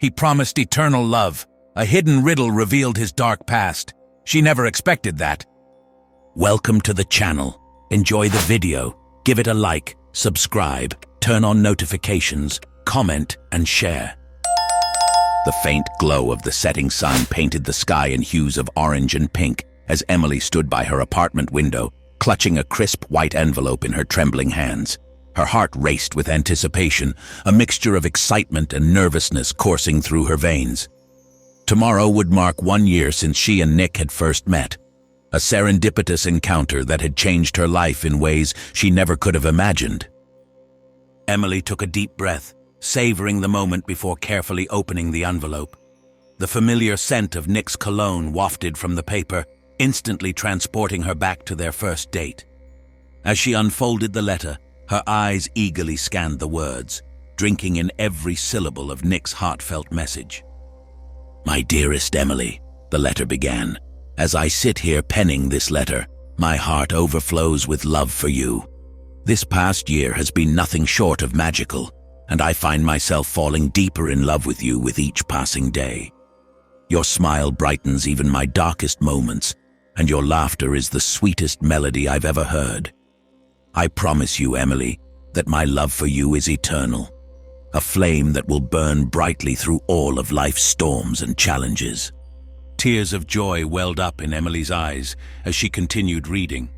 He promised eternal love. A hidden riddle revealed his dark past. She never expected that. Welcome to the channel. Enjoy the video. Give it a like, subscribe, turn on notifications, comment, and share. The faint glow of the setting sun painted the sky in hues of orange and pink as Emily stood by her apartment window, clutching a crisp white envelope in her trembling hands. Her heart raced with anticipation, a mixture of excitement and nervousness coursing through her veins. Tomorrow would mark 1 year since she and Nick had first met. A serendipitous encounter that had changed her life in ways she never could have imagined. Emily took a deep breath, savoring the moment before carefully opening the envelope. The familiar scent of Nick's cologne wafted from the paper, instantly transporting her back to their first date. As she unfolded the letter, her eyes eagerly scanned the words, drinking in every syllable of Nick's heartfelt message. "My dearest Emily," the letter began, "as I sit here penning this letter, my heart overflows with love for you. This past year has been nothing short of magical, and I find myself falling deeper in love with you with each passing day. Your smile brightens even my darkest moments, and your laughter is the sweetest melody I've ever heard. I promise you, Emily, that my love for you is eternal, a flame that will burn brightly through all of life's storms and challenges." Tears of joy welled up in Emily's eyes as she continued reading.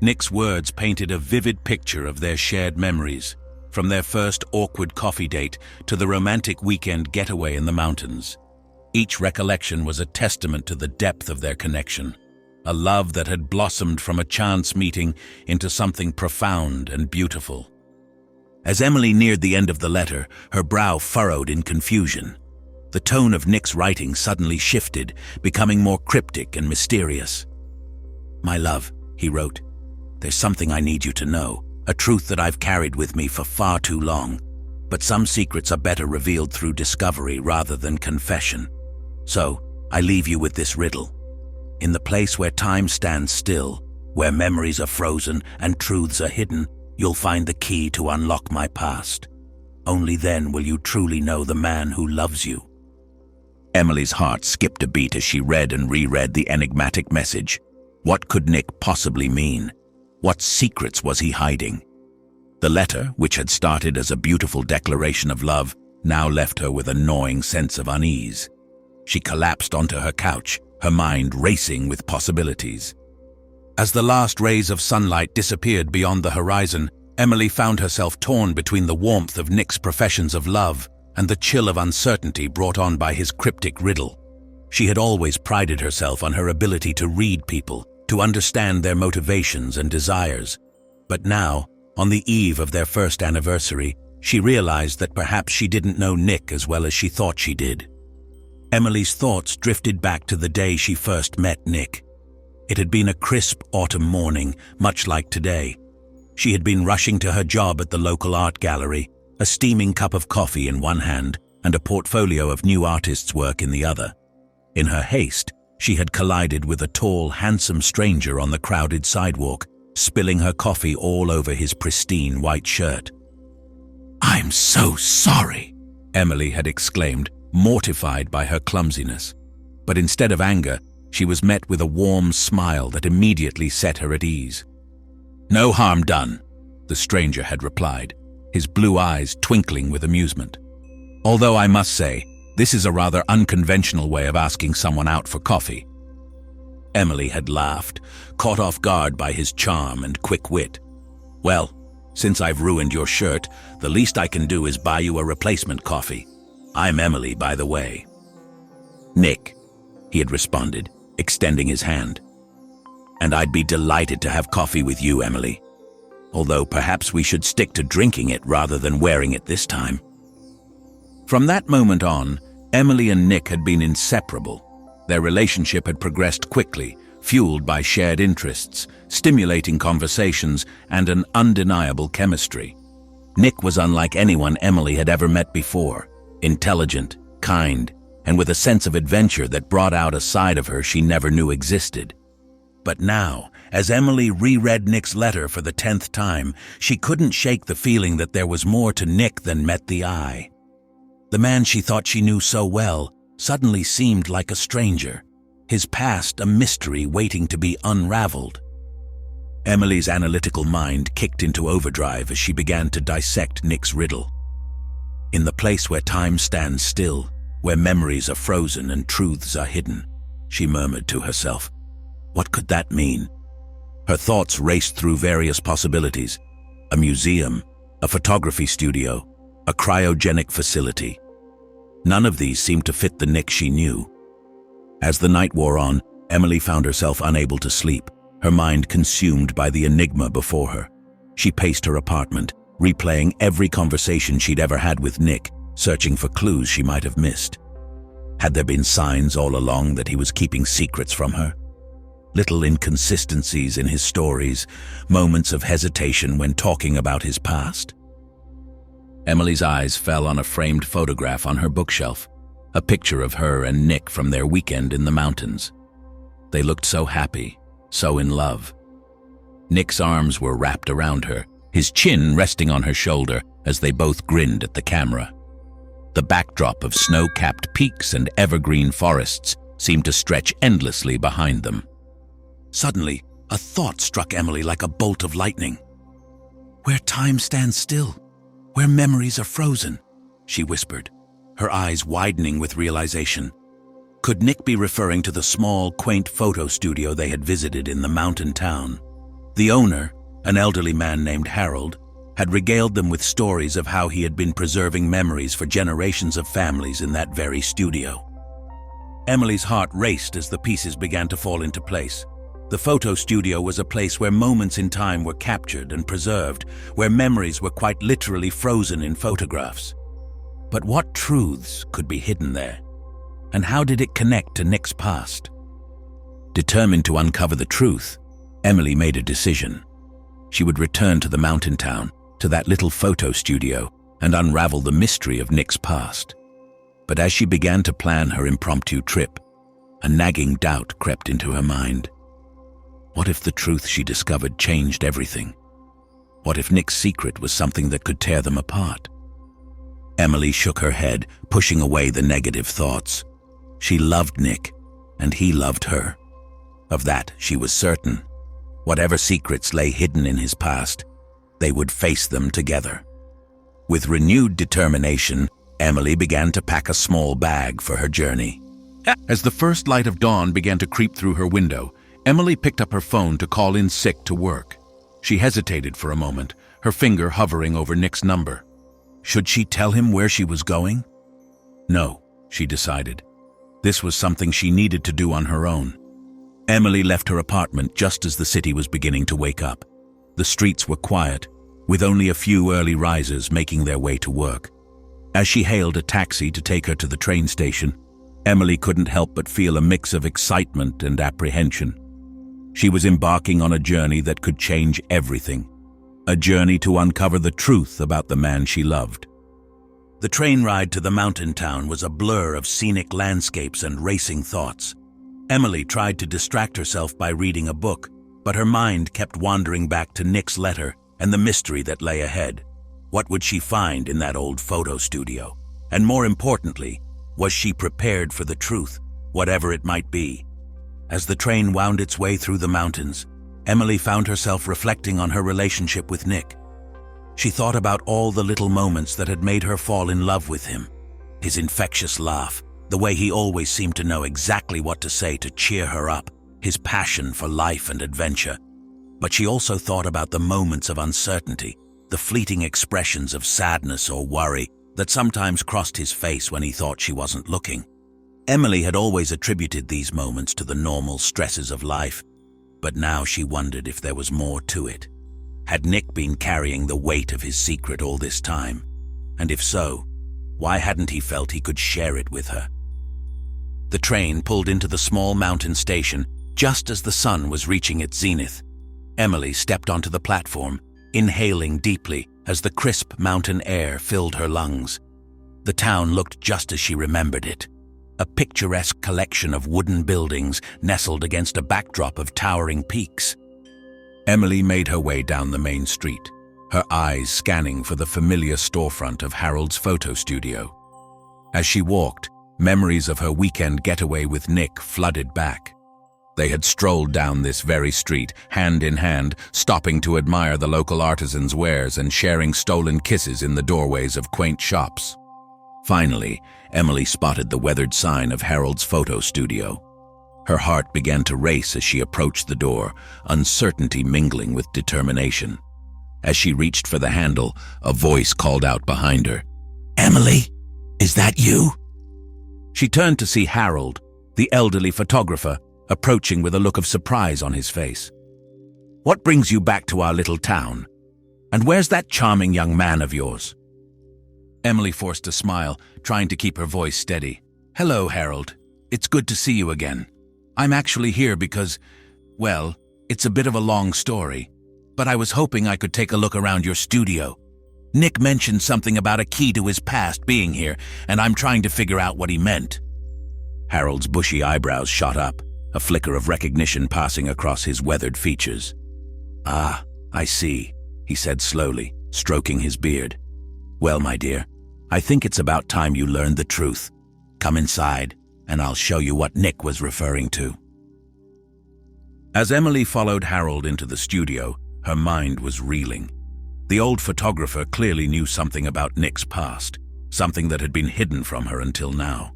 Nick's words painted a vivid picture of their shared memories, from their first awkward coffee date to the romantic weekend getaway in the mountains. Each recollection was a testament to the depth of their connection, a love that had blossomed from a chance meeting into something profound and beautiful. As Emily neared the end of the letter, her brow furrowed in confusion. The tone of Nick's writing suddenly shifted, becoming more cryptic and mysterious. "My love," he wrote, "there's something I need you to know, a truth that I've carried with me for far too long. But some secrets are better revealed through discovery rather than confession. So, I leave you with this riddle. In the place where time stands still, where memories are frozen and truths are hidden, you'll find the key to unlock my past. Only then will you truly know the man who loves you." Emily's heart skipped a beat as she read and reread the enigmatic message. What could Nick possibly mean? What secrets was he hiding? The letter, which had started as a beautiful declaration of love, now left her with a gnawing sense of unease. She collapsed onto her couch, her mind racing with possibilities. As the last rays of sunlight disappeared beyond the horizon, Emily found herself torn between the warmth of Nick's professions of love and the chill of uncertainty brought on by his cryptic riddle. She had always prided herself on her ability to read people, to understand their motivations and desires. But now, on the eve of their first anniversary, she realized that perhaps she didn't know Nick as well as she thought she did. Emily's thoughts drifted back to the day she first met Nick. It had been a crisp autumn morning, much like today. She had been rushing to her job at the local art gallery, a steaming cup of coffee in one hand and a portfolio of new artists' work in the other. In her haste, she had collided with a tall, handsome stranger on the crowded sidewalk, spilling her coffee all over his pristine white shirt. "I'm so sorry," Emily had exclaimed, mortified by her clumsiness. But instead of anger, she was met with a warm smile that immediately set her at ease. "No harm done," the stranger had replied, his blue eyes twinkling with amusement. "Although I must say, this is a rather unconventional way of asking someone out for coffee." Emily had laughed, caught off guard by his charm and quick wit. "Well, since I've ruined your shirt, the least I can do is buy you a replacement coffee. I'm Emily, by the way." "Nick," he had responded, extending his hand. "And I'd be delighted to have coffee with you, Emily. Although perhaps we should stick to drinking it rather than wearing it this time." From that moment on, Emily and Nick had been inseparable. Their relationship had progressed quickly, fueled by shared interests, stimulating conversations, and an undeniable chemistry. Nick was unlike anyone Emily had ever met before, intelligent, kind, and with a sense of adventure that brought out a side of her she never knew existed. But now, as Emily reread Nick's letter for the 10th time, she couldn't shake the feeling that there was more to Nick than met the eye. The man she thought she knew so well suddenly seemed like a stranger, his past a mystery waiting to be unraveled. Emily's analytical mind kicked into overdrive as she began to dissect Nick's riddle. In the place where time stands still, where memories are frozen and truths are hidden, she murmured to herself. What could that mean? Her thoughts raced through various possibilities: a museum, a photography studio, a cryogenic facility. None of these seemed to fit the Nick she knew. As the night wore on, Emily found herself unable to sleep, her mind consumed by the enigma before her. She paced her apartment, replaying every conversation she'd ever had with Nick, searching for clues she might have missed. Had there been signs all along that he was keeping secrets from her? Little inconsistencies in his stories, moments of hesitation when talking about his past. Emily's eyes fell on a framed photograph on her bookshelf, a picture of her and Nick from their weekend in the mountains. They looked so happy, so in love. Nick's arms were wrapped around her, his chin resting on her shoulder as they both grinned at the camera. The backdrop of snow-capped peaks and evergreen forests seemed to stretch endlessly behind them. Suddenly, a thought struck Emily like a bolt of lightning. "Where time stands still, where memories are frozen," she whispered, her eyes widening with realization. Could Nick be referring to the small, quaint photo studio they had visited in the mountain town? The owner, an elderly man named Harold, had regaled them with stories of how he had been preserving memories for generations of families in that very studio. Emily's heart raced as the pieces began to fall into place. The photo studio was a place where moments in time were captured and preserved, where memories were quite literally frozen in photographs. But what truths could be hidden there? And how did it connect to Nick's past? Determined to uncover the truth, Emily made a decision. She would return to the mountain town, to that little photo studio, and unravel the mystery of Nick's past. But as she began to plan her impromptu trip, a nagging doubt crept into her mind. What if the truth she discovered changed everything? What if Nick's secret was something that could tear them apart? Emily shook her head, pushing away the negative thoughts. She loved Nick, and he loved her. Of that, she was certain. Whatever secrets lay hidden in his past, they would face them together. With renewed determination, Emily began to pack a small bag for her journey. As the first light of dawn began to creep through her window, Emily picked up her phone to call in sick to work. She hesitated for a moment, her finger hovering over Nick's number. Should she tell him where she was going? No, she decided. This was something she needed to do on her own. Emily left her apartment just as the city was beginning to wake up. The streets were quiet, with only a few early risers making their way to work. As she hailed a taxi to take her to the train station, Emily couldn't help but feel a mix of excitement and apprehension. She was embarking on a journey that could change everything, a journey to uncover the truth about the man she loved. The train ride to the mountain town was a blur of scenic landscapes and racing thoughts. Emily tried to distract herself by reading a book, but her mind kept wandering back to Nick's letter and the mystery that lay ahead. What would she find in that old photo studio? And more importantly, was she prepared for the truth, whatever it might be? As the train wound its way through the mountains, Emily found herself reflecting on her relationship with Nick. She thought about all the little moments that had made her fall in love with him. His infectious laugh, the way he always seemed to know exactly what to say to cheer her up, his passion for life and adventure. But she also thought about the moments of uncertainty, the fleeting expressions of sadness or worry that sometimes crossed his face when he thought she wasn't looking. Emily had always attributed these moments to the normal stresses of life, but now she wondered if there was more to it. Had Nick been carrying the weight of his secret all this time? And if so, why hadn't he felt he could share it with her? The train pulled into the small mountain station just as the sun was reaching its zenith. Emily stepped onto the platform, inhaling deeply as the crisp mountain air filled her lungs. The town looked just as she remembered it. A picturesque collection of wooden buildings nestled against a backdrop of towering peaks. Emily made her way down the main street, her eyes scanning for the familiar storefront of Harold's photo studio. As she walked, memories of her weekend getaway with Nick flooded back. They had strolled down this very street, hand in hand, stopping to admire the local artisans' wares and sharing stolen kisses in the doorways of quaint shops. Finally, Emily spotted the weathered sign of Harold's photo studio. Her heart began to race as she approached the door, uncertainty mingling with determination. As she reached for the handle, a voice called out behind her. "Emily, is that you?" She turned to see Harold, the elderly photographer, approaching with a look of surprise on his face. "What brings you back to our little town? And where's that charming young man of yours?" Emily forced a smile, trying to keep her voice steady. "Hello, Harold. It's good to see you again. I'm actually here because, well, it's a bit of a long story, but I was hoping I could take a look around your studio. Nick mentioned something about a key to his past being here, and I'm trying to figure out what he meant." Harold's bushy eyebrows shot up, a flicker of recognition passing across his weathered features. "Ah, I see," he said slowly, stroking his beard. "Well, my dear, I think it's about time you learned the truth. Come inside, and I'll show you what Nick was referring to." As Emily followed Harold into the studio, her mind was reeling. The old photographer clearly knew something about Nick's past, something that had been hidden from her until now.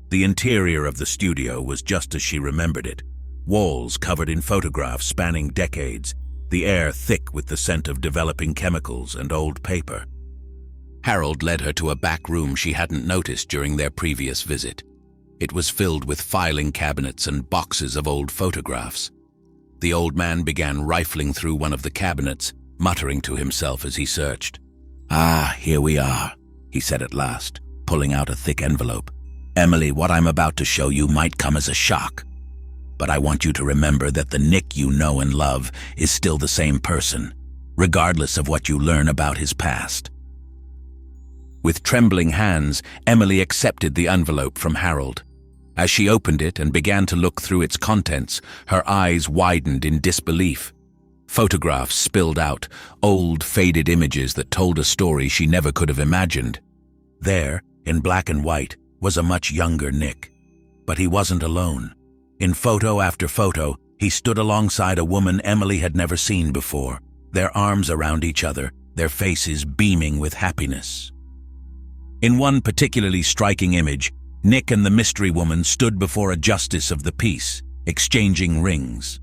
The interior of the studio was just as she remembered it. Walls covered in photographs spanning decades, the air thick with the scent of developing chemicals and old paper. Harold led her to a back room she hadn't noticed during their previous visit. It was filled with filing cabinets and boxes of old photographs. The old man began rifling through one of the cabinets, muttering to himself as he searched. "Ah, here we are," he said at last, pulling out a thick envelope. "Emily, what I'm about to show you might come as a shock. But I want you to remember that the Nick you know and love is still the same person, regardless of what you learn about his past." With trembling hands, Emily accepted the envelope from Harold. As she opened it and began to look through its contents, her eyes widened in disbelief. Photographs spilled out, old, faded images that told a story she never could have imagined. There, in black and white, was a much younger Nick. But he wasn't alone. In photo after photo, he stood alongside a woman Emily had never seen before, their arms around each other, their faces beaming with happiness. In one particularly striking image, Nick and the mystery woman stood before a justice of the peace, exchanging rings.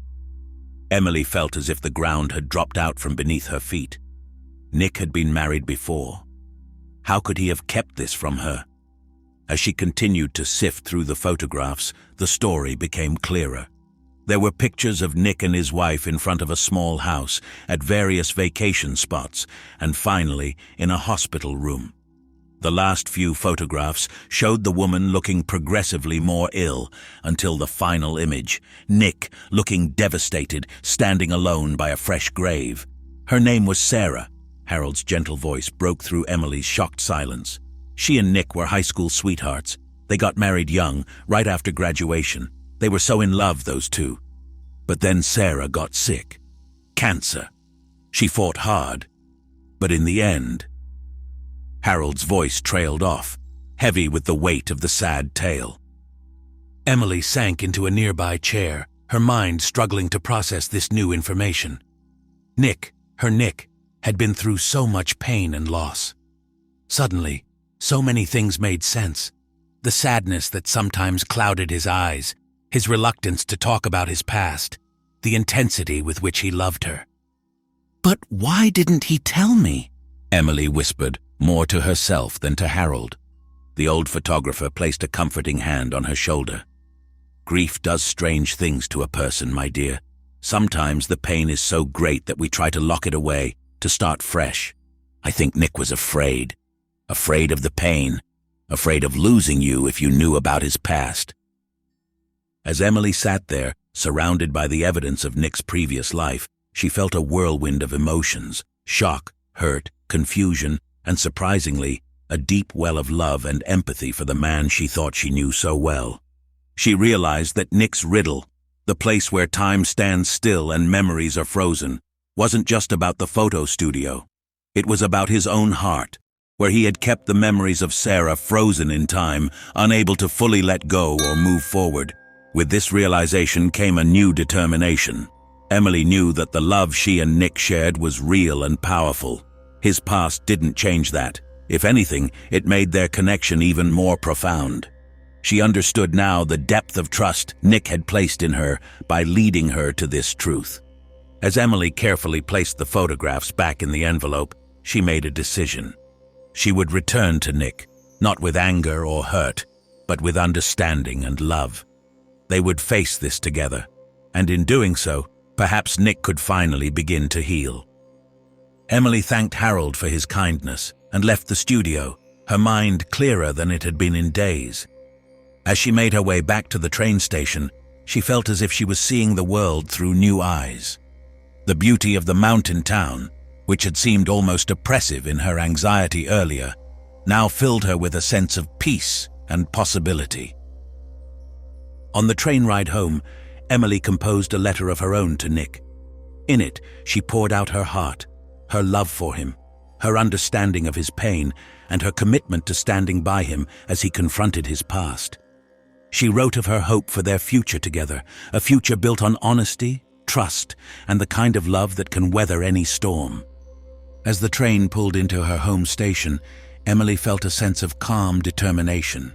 Emily felt as if the ground had dropped out from beneath her feet. Nick had been married before. How could he have kept this from her? As she continued to sift through the photographs, the story became clearer. There were pictures of Nick and his wife in front of a small house, at various vacation spots, and finally in a hospital room. The last few photographs showed the woman looking progressively more ill, until the final image, Nick looking devastated, standing alone by a fresh grave. Her name was Sarah. Harold's gentle voice broke through Emily's shocked silence. She and Nick were high school sweethearts. They got married young, right after graduation. They were so in love, those two. But then Sarah got sick. Cancer. She fought hard. But in the end... Harold's voice trailed off, heavy with the weight of the sad tale. Emily sank into a nearby chair, her mind struggling to process this new information. Nick, her Nick, had been through so much pain and loss. Suddenly, so many things made sense. The sadness that sometimes clouded his eyes, his reluctance to talk about his past, the intensity with which he loved her. "But why didn't he tell me?" Emily whispered, more to herself than to Harold. The old photographer placed a comforting hand on her shoulder. "Grief does strange things to a person, my dear. Sometimes the pain is so great that we try to lock it away, to start fresh. I think Nick was afraid. Afraid of the pain. Afraid of losing you if you knew about his past." As Emily sat there, surrounded by the evidence of Nick's previous life, she felt a whirlwind of emotions: shock, hurt, confusion, and surprisingly, a deep well of love and empathy for the man she thought she knew so well. She realized that Nick's riddle, the place where time stands still and memories are frozen, wasn't just about the photo studio. It was about his own heart, where he had kept the memories of Sarah frozen in time, unable to fully let go or move forward. With this realization came a new determination. Emily knew that the love she and Nick shared was real and powerful. His past didn't change that. If anything, it made their connection even more profound. She understood now the depth of trust Nick had placed in her by leading her to this truth. As Emily carefully placed the photographs back in the envelope, she made a decision. She would return to Nick, not with anger or hurt, but with understanding and love. They would face this together, and in doing so, perhaps Nick could finally begin to heal. Emily thanked Harold for his kindness and left the studio, her mind clearer than it had been in days. As she made her way back to the train station, she felt as if she was seeing the world through new eyes. The beauty of the mountain town, which had seemed almost oppressive in her anxiety earlier, now filled her with a sense of peace and possibility. On the train ride home, Emily composed a letter of her own to Nick. In it, she poured out her heart, her love for him, her understanding of his pain, and her commitment to standing by him as he confronted his past. She wrote of her hope for their future together, a future built on honesty, trust, and the kind of love that can weather any storm. As the train pulled into her home station, Emily felt a sense of calm determination.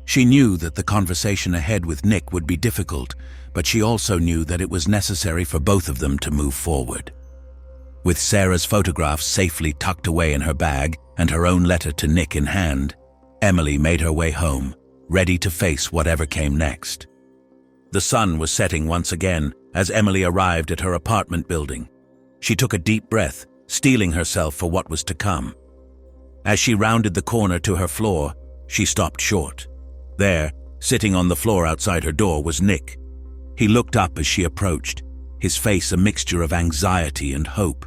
She knew that the conversation ahead with Nick would be difficult, but she also knew that it was necessary for both of them to move forward. With Sarah's photographs safely tucked away in her bag and her own letter to Nick in hand, Emily made her way home, ready to face whatever came next. The sun was setting once again as Emily arrived at her apartment building. She took a deep breath, steeling herself for what was to come. As she rounded the corner to her floor, she stopped short. There, sitting on the floor outside her door, was Nick. He looked up as she approached, his face a mixture of anxiety and hope.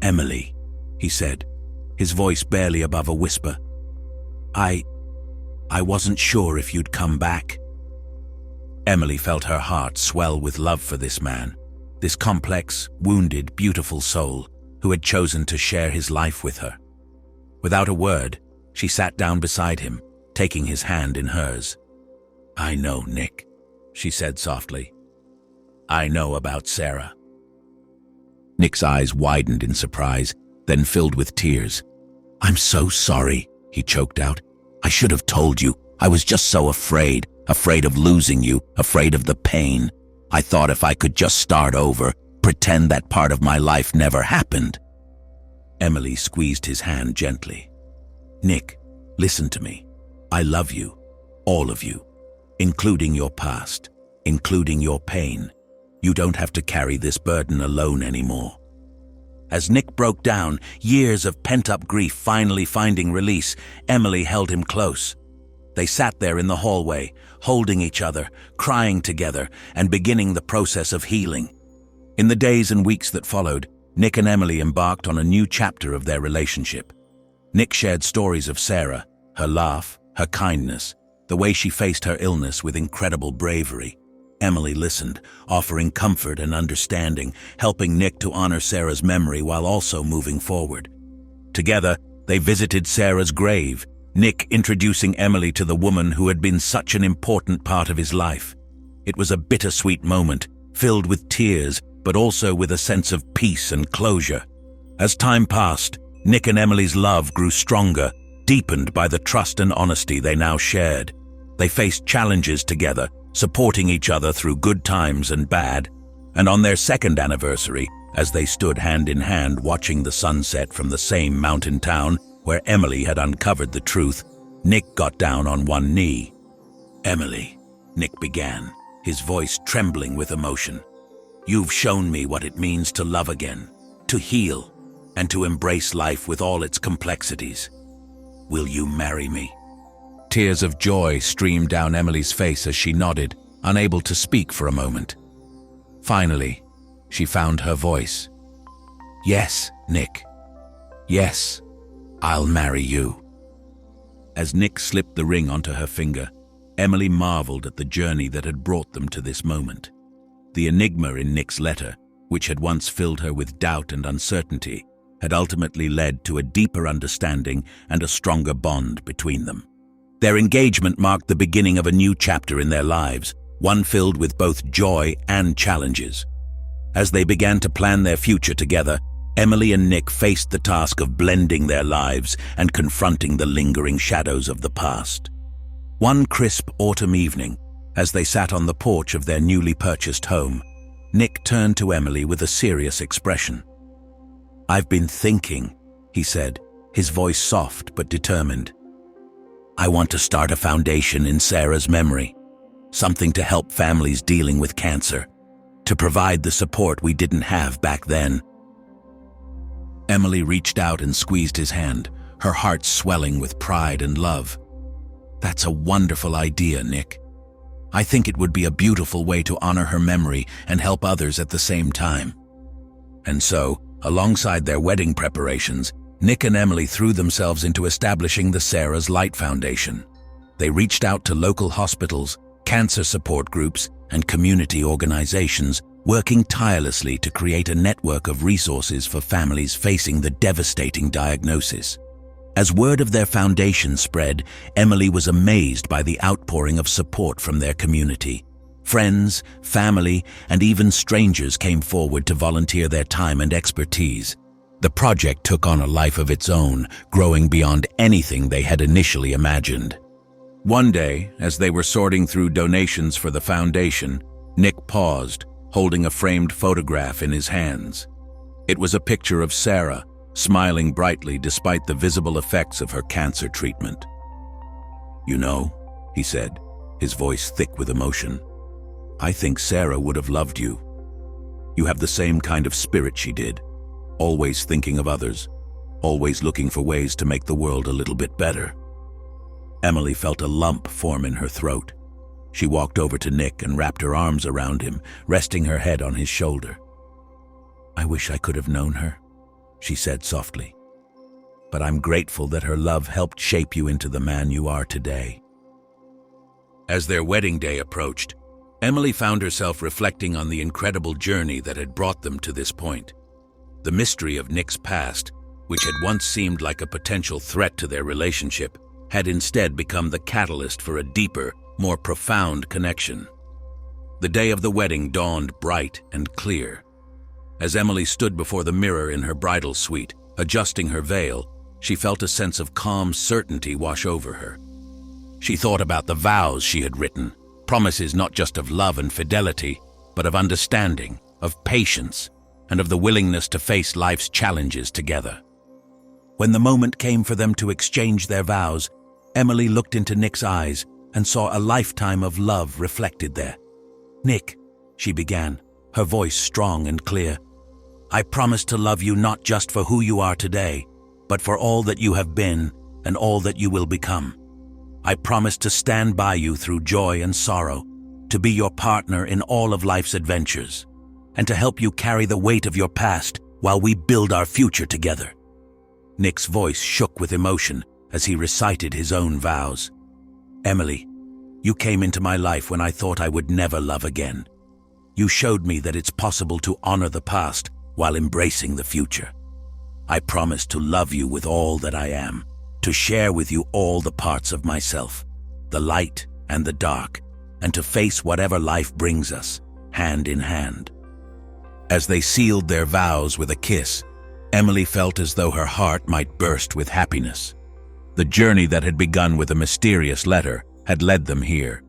"Emily," he said, his voice barely above a whisper. I wasn't sure if you'd come back." Emily felt her heart swell with love for this man, this complex, wounded, beautiful soul who had chosen to share his life with her. Without a word, she sat down beside him, taking his hand in hers. "I know, Nick," she said softly. "I know about Sarah." Nick's eyes widened in surprise, then filled with tears. "I'm so sorry," he choked out. "I should have told you. I was just so afraid of losing you, afraid of the pain. I thought if I could just start over, pretend that part of my life never happened." Emily squeezed his hand gently. "Nick, listen to me. I love you, all of you, including your past, including your pain. You don't have to carry this burden alone anymore." As Nick broke down, years of pent-up grief finally finding release, Emily held him close. They sat there in the hallway, holding each other, crying together, and beginning the process of healing. In the days and weeks that followed, Nick and Emily embarked on a new chapter of their relationship. Nick shared stories of Sarah, her laugh, her kindness, the way she faced her illness with incredible bravery. Emily listened, offering comfort and understanding, helping Nick to honor Sarah's memory while also moving forward. Together, they visited Sarah's grave, Nick introducing Emily to the woman who had been such an important part of his life. It was a bittersweet moment, filled with tears, but also with a sense of peace and closure. As time passed, Nick and Emily's love grew stronger, deepened by the trust and honesty they now shared. They faced challenges together, supporting each other through good times and bad, and on their second anniversary, as they stood hand in hand watching the sunset from the same mountain town where Emily had uncovered the truth, Nick got down on one knee. "Emily," Nick began, his voice trembling with emotion, "you've shown me what it means to love again, to heal, and to embrace life with all its complexities. Will you marry me?" Tears of joy streamed down Emily's face as she nodded, unable to speak for a moment. Finally, she found her voice. "Yes, Nick. Yes, I'll marry you." As Nick slipped the ring onto her finger, Emily marveled at the journey that had brought them to this moment. The enigma in Nick's letter, which had once filled her with doubt and uncertainty, had ultimately led to a deeper understanding and a stronger bond between them. Their engagement marked the beginning of a new chapter in their lives, one filled with both joy and challenges. As they began to plan their future together, Emily and Nick faced the task of blending their lives and confronting the lingering shadows of the past. One crisp autumn evening, as they sat on the porch of their newly purchased home, Nick turned to Emily with a serious expression. "I've been thinking," he said, his voice soft but determined. "I want to start a foundation in Sarah's memory, something to help families dealing with cancer, to provide the support we didn't have back then." Emily reached out and squeezed his hand, her heart swelling with pride and love. "That's a wonderful idea, Nick. I think it would be a beautiful way to honor her memory and help others at the same time." And so, alongside their wedding preparations, Nick and Emily threw themselves into establishing the Sarah's Light Foundation. They reached out to local hospitals, cancer support groups, and community organizations, working tirelessly to create a network of resources for families facing the devastating diagnosis. As word of their foundation spread, Emily was amazed by the outpouring of support from their community. Friends, family, and even strangers came forward to volunteer their time and expertise. The project took on a life of its own, growing beyond anything they had initially imagined. One day, as they were sorting through donations for the foundation, Nick paused, holding a framed photograph in his hands. It was a picture of Sarah, smiling brightly despite the visible effects of her cancer treatment. "You know," he said, his voice thick with emotion, "I think Sarah would have loved you. You have the same kind of spirit she did, always thinking of others, always looking for ways to make the world a little bit better." Emily felt a lump form in her throat. She walked over to Nick and wrapped her arms around him, resting her head on his shoulder. "I wish I could have known her," she said softly. "But I'm grateful that her love helped shape you into the man you are today." As their wedding day approached, Emily found herself reflecting on the incredible journey that had brought them to this point. The mystery of Nick's past, which had once seemed like a potential threat to their relationship, had instead become the catalyst for a deeper, more profound connection. The day of the wedding dawned bright and clear. As Emily stood before the mirror in her bridal suite, adjusting her veil, she felt a sense of calm certainty wash over her. She thought about the vows she had written, promises not just of love and fidelity, but of understanding, of patience, and of the willingness to face life's challenges together. When the moment came for them to exchange their vows, Emily looked into Nick's eyes and saw a lifetime of love reflected there. "Nick," she began, her voice strong and clear, "I promise to love you not just for who you are today, but for all that you have been and all that you will become. I promise to stand by you through joy and sorrow, to be your partner in all of life's adventures, and to help you carry the weight of your past while we build our future together." Nick's voice shook with emotion as he recited his own vows. "Emily, you came into my life when I thought I would never love again. You showed me that it's possible to honor the past while embracing the future. I promise to love you with all that I am, to share with you all the parts of myself, the light and the dark, and to face whatever life brings us, hand in hand." As they sealed their vows with a kiss, Emily felt as though her heart might burst with happiness. The journey that had begun with a mysterious letter had led them here,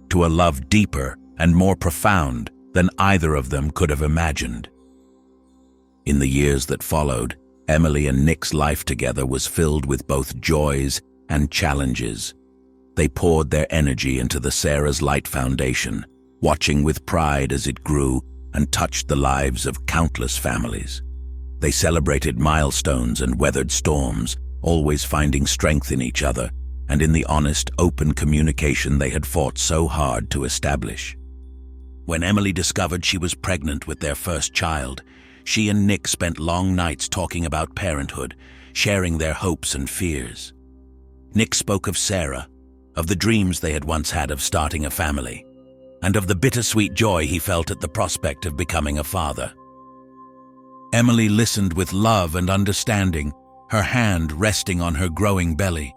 to a love deeper and more profound than either of them could have imagined. In the years that followed, Emily and Nick's life together was filled with both joys and challenges. They poured their energy into the Sarah's Light Foundation, watching with pride as it grew and touched the lives of countless families. They celebrated milestones and weathered storms, always finding strength in each other and in the honest, open communication they had fought so hard to establish. When Emily discovered she was pregnant with their first child, she and Nick spent long nights talking about parenthood, sharing their hopes and fears. Nick spoke of Sarah, of the dreams they had once had of starting a family, and of the bittersweet joy he felt at the prospect of becoming a father. Emily listened with love and understanding, her hand resting on her growing belly.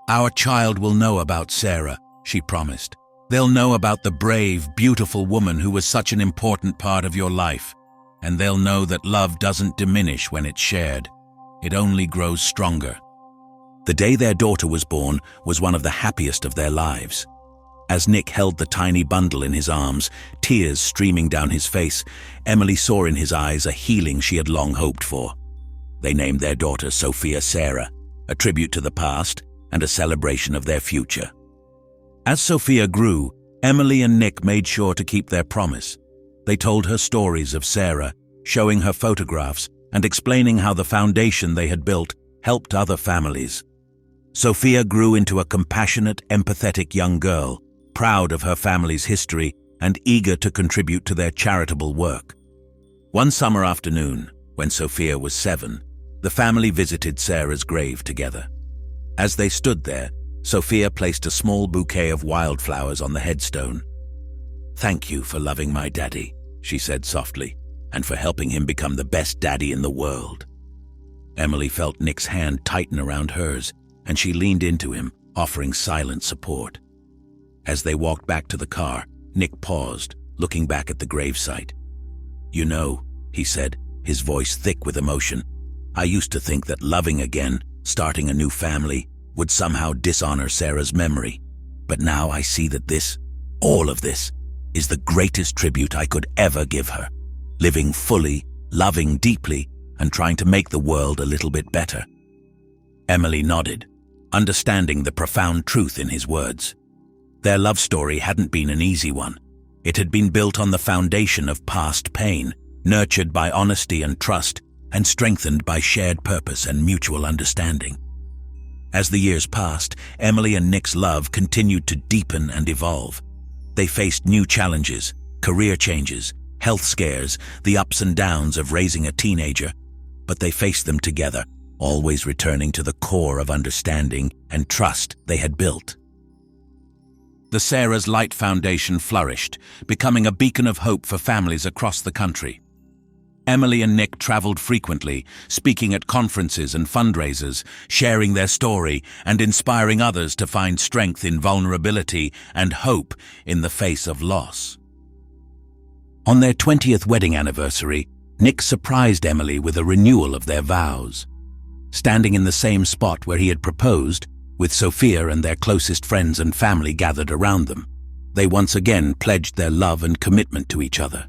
"Our child will know about Sarah," she promised. "They'll know about the brave, beautiful woman who was such an important part of your life. And they'll know that love doesn't diminish when it's shared. It only grows stronger." The day their daughter was born was one of the happiest of their lives. As Nick held the tiny bundle in his arms, tears streaming down his face, Emily saw in his eyes a healing she had long hoped for. They named their daughter Sophia Sarah, a tribute to the past and a celebration of their future. As Sophia grew, Emily and Nick made sure to keep their promise. They told her stories of Sarah, showing her photographs and explaining how the foundation they had built helped other families. Sophia grew into a compassionate, empathetic young girl, proud of her family's history and eager to contribute to their charitable work. One summer afternoon, when Sophia was 7, the family visited Sarah's grave together. As they stood there, Sophia placed a small bouquet of wildflowers on the headstone. "Thank you for loving my daddy," she said softly, "and for helping him become the best daddy in the world." Emily felt Nick's hand tighten around hers, and she leaned into him, offering silent support. As they walked back to the car, Nick paused, looking back at the gravesite. "You know," he said, his voice thick with emotion, "I used to think that loving again, starting a new family, would somehow dishonor Sarah's memory. But now I see that this, all of this, is the greatest tribute I could ever give her. Living fully, loving deeply, and trying to make the world a little bit better." Emily nodded, understanding the profound truth in his words. Their love story hadn't been an easy one. It had been built on the foundation of past pain, nurtured by honesty and trust, and strengthened by shared purpose and mutual understanding. As the years passed, Emily and Nick's love continued to deepen and evolve. They faced new challenges, career changes, health scares, the ups and downs of raising a teenager, but they faced them together, always returning to the core of understanding and trust they had built. The Sarah's Light Foundation flourished, becoming a beacon of hope for families across the country. Emily and Nick traveled frequently, speaking at conferences and fundraisers, sharing their story and inspiring others to find strength in vulnerability and hope in the face of loss. On their 20th wedding anniversary, Nick surprised Emily with a renewal of their vows. Standing in the same spot where he had proposed, with Sophia and their closest friends and family gathered around them, they once again pledged their love and commitment to each other.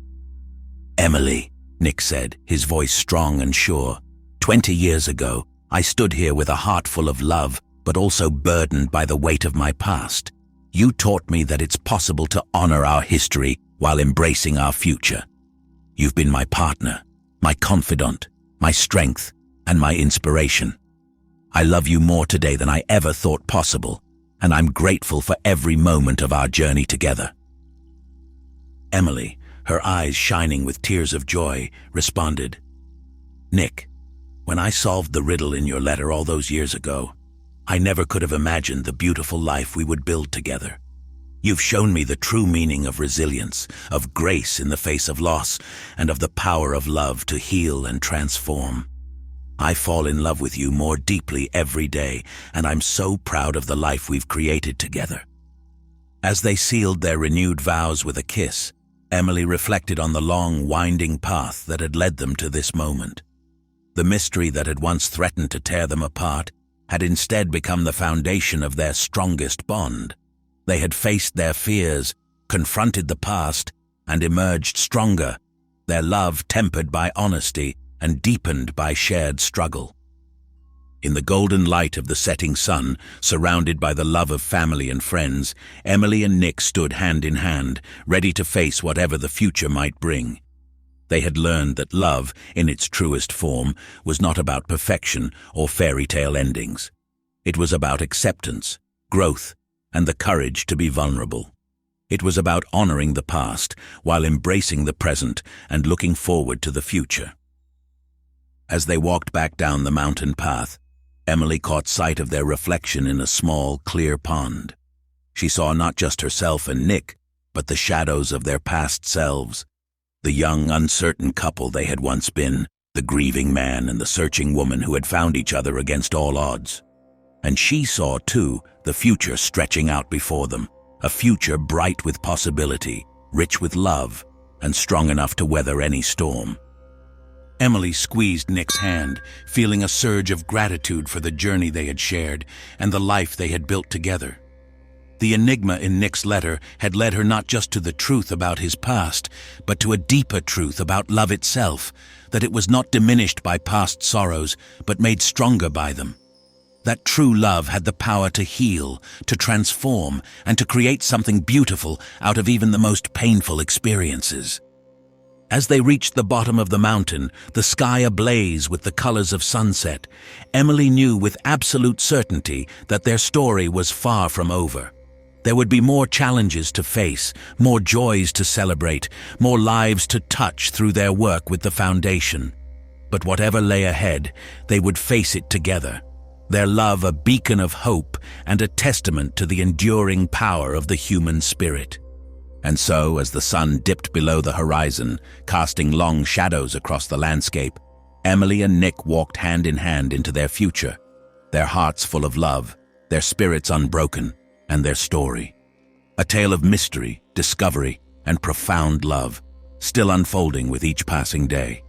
"Emily," Nick said, his voice strong and sure, 20 years ago, I stood here with a heart full of love, but also burdened by the weight of my past. You taught me that it's possible to honor our history while embracing our future. You've been my partner, my confidant, my strength, and my inspiration. I love you more today than I ever thought possible, and I'm grateful for every moment of our journey together." Emily, her eyes shining with tears of joy, responded, "Nick, when I solved the riddle in your letter all those years ago, I never could have imagined the beautiful life we would build together. You've shown me the true meaning of resilience, of grace in the face of loss, and of the power of love to heal and transform. I fall in love with you more deeply every day, and I'm so proud of the life we've created together." As they sealed their renewed vows with a kiss, Emily reflected on the long, winding path that had led them to this moment. The mystery that had once threatened to tear them apart had instead become the foundation of their strongest bond. They had faced their fears, confronted the past, and emerged stronger, their love tempered by honesty and deepened by shared struggle. In the golden light of the setting sun, surrounded by the love of family and friends, Emily and Nick stood hand in hand, ready to face whatever the future might bring. They had learned that love, in its truest form, was not about perfection or fairy tale endings. It was about acceptance, growth, and the courage to be vulnerable. It was about honoring the past while embracing the present and looking forward to the future. As they walked back down the mountain path, Emily caught sight of their reflection in a small, clear pond. She saw not just herself and Nick, but the shadows of their past selves, the young, uncertain couple they had once been, the grieving man and the searching woman who had found each other against all odds. And she saw, too, the future stretching out before them, a future bright with possibility, rich with love, and strong enough to weather any storm. Emily squeezed Nick's hand, feeling a surge of gratitude for the journey they had shared and the life they had built together. The enigma in Nick's letter had led her not just to the truth about his past, but to a deeper truth about love itself, that it was not diminished by past sorrows, but made stronger by them. That true love had the power to heal, to transform, and to create something beautiful out of even the most painful experiences. As they reached the bottom of the mountain, the sky ablaze with the colors of sunset, Emily knew with absolute certainty that their story was far from over. There would be more challenges to face, more joys to celebrate, more lives to touch through their work with the foundation. But whatever lay ahead, they would face it together. Their love a beacon of hope and a testament to the enduring power of the human spirit. And so, as the sun dipped below the horizon, casting long shadows across the landscape, Emily and Nick walked hand in hand into their future, their hearts full of love, their spirits unbroken, and their story. A tale of mystery, discovery, and profound love, still unfolding with each passing day.